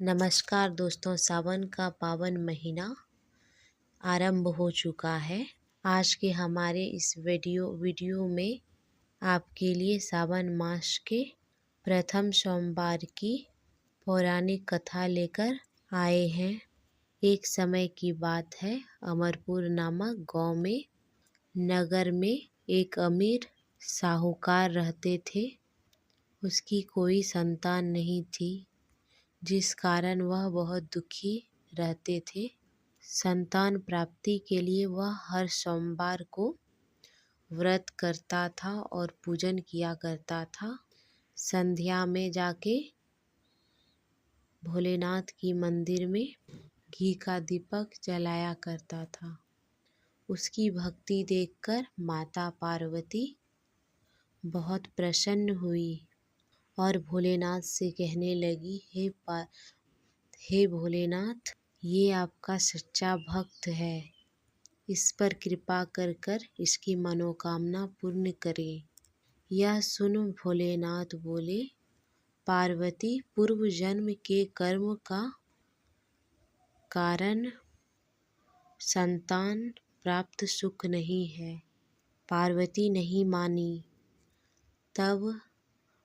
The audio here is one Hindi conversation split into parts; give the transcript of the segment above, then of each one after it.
नमस्कार दोस्तों, सावन का पावन महीना आरंभ हो चुका है। आज के हमारे इस वीडियो में आपके लिए सावन मास के प्रथम सोमवार की पौराणिक कथा लेकर आए हैं। एक समय की बात है, अमरपुर नामक गांव में नगर में एक अमीर साहूकार रहते थे। उसकी कोई संतान नहीं थी, जिस कारण वह बहुत दुखी रहते थे। संतान प्राप्ति के लिए वह हर सोमवार को व्रत करता था और पूजन किया करता था। संध्या में जाके भोलेनाथ की मंदिर में घी का दीपक जलाया करता था। उसकी भक्ति देखकर माता पार्वती बहुत प्रसन्न हुई और भोलेनाथ से कहने लगी, हे भोलेनाथ, ये आपका सच्चा भक्त है। इस पर कृपा कर कर इसकी मनोकामना पूर्ण करें। यह सुन भोलेनाथ बोले, पार्वती, पूर्व जन्म के कर्म का कारण संतान प्राप्त सुख नहीं है। पार्वती नहीं मानी। तब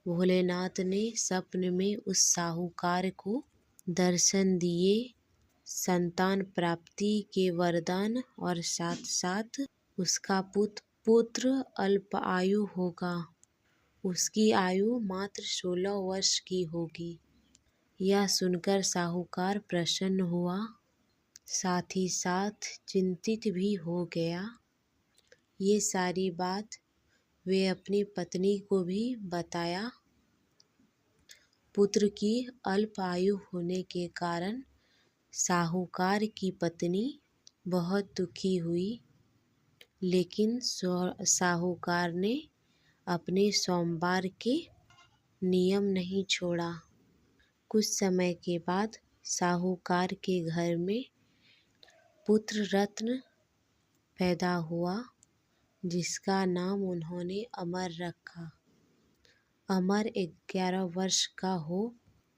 भोलेनाथ ने स्वप्न में उस साहूकार को दर्शन दिए, संतान प्राप्ति के वरदान और साथ साथ उसका पुत्र अल्प आयु होगा। उसकी आयु मात्र 16 वर्ष की होगी। यह सुनकर साहूकार प्रसन्न हुआ, साथ ही साथ चिंतित भी हो गया। ये सारी बात वे अपनी पत्नी को भी बताया। पुत्र की अल्प आयु होने के कारण साहूकार की पत्नी बहुत दुखी हुई, लेकिन साहूकार ने अपने सोमवार के नियम नहीं छोड़ा। कुछ समय के बाद साहूकार के घर में पुत्र रत्न पैदा हुआ, जिसका नाम उन्होंने अमर रखा। अमर 11 वर्ष का हो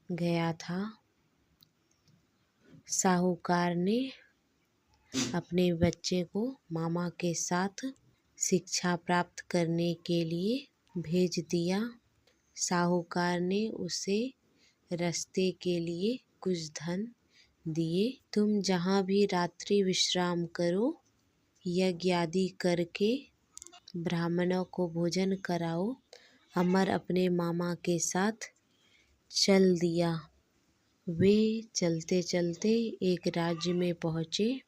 गया था। साहूकार ने अपने बच्चे को मामा के साथ शिक्षा प्राप्त करने के लिए भेज दिया। साहूकार ने उसे रास्ते के लिए कुछ धन दिए। तुम जहाँ भी रात्रि विश्राम करो, यज्ञ आदि करके ब्राह्मणों को भोजन कराओ। अमर अपने मामा के साथ चल दिया। वे चलते चलते एक राज्य में पहुँचे,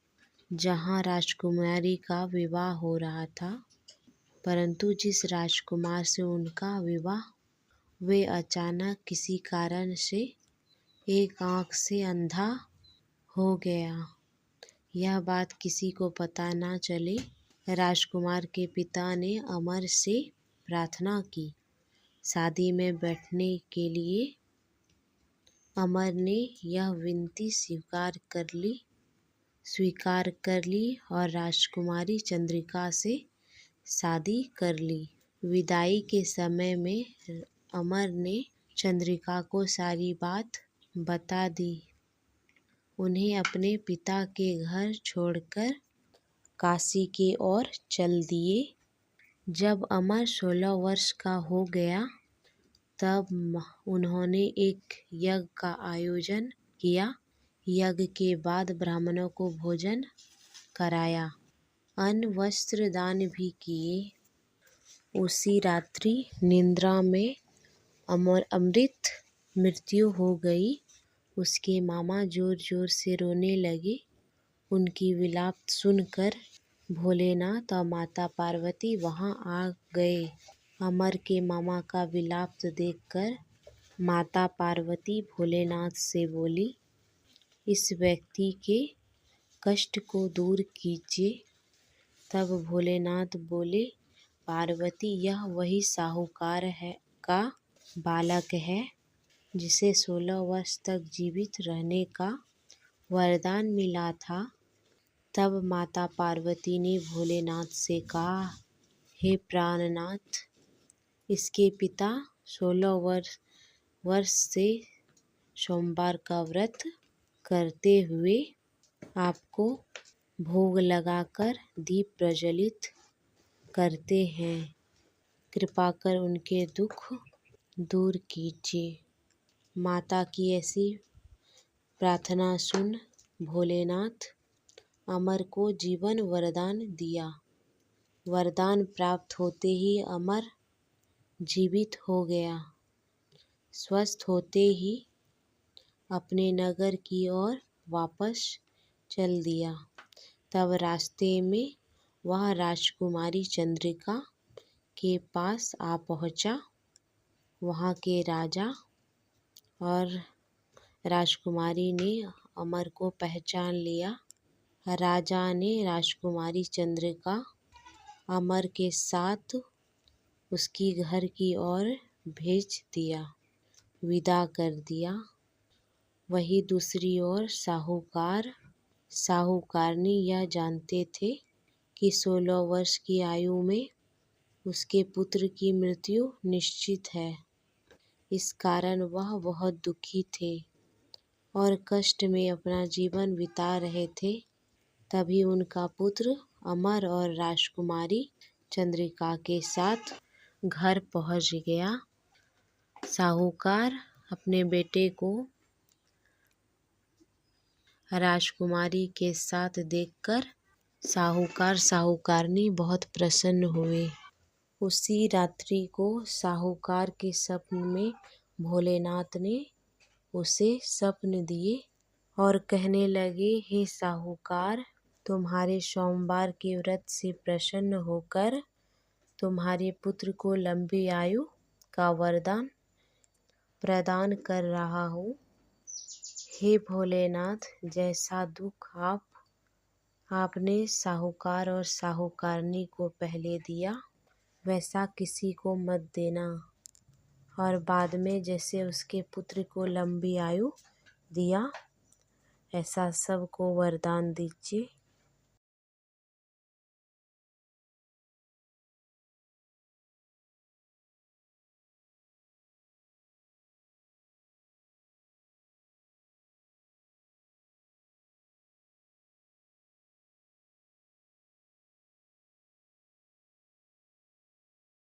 जहाँ राजकुमारी का विवाह हो रहा था। परंतु जिस राजकुमार से उनका विवाह, वे अचानक किसी कारण से एक आँख से अंधा हो गया। यह बात किसी को पता न चले। राजकुमार के पिता ने अमर से प्रार्थना की। शादी में बैठने के लिए अमर ने यह विनती स्वीकार कर ली और राजकुमारी चंद्रिका से शादी कर ली। विदाई के समय में अमर ने चंद्रिका को सारी बात बता दी। उन्हें अपने पिता के घर छोड़कर काशी की ओर चल दिए। जब अमर 16 वर्ष का हो गया, तब उन्होंने एक यज्ञ का आयोजन किया। यज्ञ के बाद ब्राह्मणों को भोजन कराया, अन्न वस्त्र दान भी किए। उसी रात्रि निद्रा में अमृत मृत्यु हो गई। उसके मामा जोर जोर से रोने लगे। उनकी विलाप सुनकर भोलेनाथ और माता पार्वती वहां आ गए। अमर के मामा का विलाप देखकर माता पार्वती भोलेनाथ से बोली, इस व्यक्ति के कष्ट को दूर कीजिए। तब भोलेनाथ बोले, पार्वती, यह वही साहूकार का बालक है, जिसे 16 वर्ष तक जीवित रहने का वरदान मिला था। तब माता पार्वती ने भोलेनाथ से कहा, हे प्राणनाथ, इसके पिता 16 वर्ष से सोमवार का व्रत करते हुए आपको भोग लगाकर दीप प्रज्वलित करते हैं। कृपा कर उनके दुख दूर कीजिए। माता की ऐसी प्रार्थना सुन भोलेनाथ अमर को जीवन वरदान दिया। वरदान प्राप्त होते ही अमर जीवित हो गया। स्वस्थ होते ही अपने नगर की ओर वापस चल दिया। तब रास्ते में वह राजकुमारी चंद्रिका के पास आ पहुंचा। वहाँ के राजा और राजकुमारी ने अमर को पहचान लिया। राजा ने राजकुमारी चंद्रिका अमर के साथ उसकी घर की ओर भेज दिया, विदा कर दिया। वहीं दूसरी ओर साहूकारनी यह जानते थे कि 16 वर्ष की आयु में उसके पुत्र की मृत्यु निश्चित है। इस कारण वह बहुत दुखी थे और कष्ट में अपना जीवन बिता रहे थे। तभी उनका पुत्र अमर और राजकुमारी चंद्रिका के साथ घर पहुंच गया। साहूकार अपने बेटे को राजकुमारी के साथ देखकर साहूकारनी बहुत प्रसन्न हुए। उसी रात्रि को साहूकार के स्वप्न में भोलेनाथ ने उसे स्वप्न दिए और कहने लगे, हे साहूकार, तुम्हारे सोमवार के व्रत से प्रसन्न होकर तुम्हारे पुत्र को लंबी आयु का वरदान प्रदान कर रहा हूँ। हे भोलेनाथ, जैसा दुख आपने साहूकार और साहूकारनी को पहले दिया वैसा किसी को मत देना, और बाद में जैसे उसके पुत्र को लंबी आयु दिया ऐसा सबको वरदान दीजिए।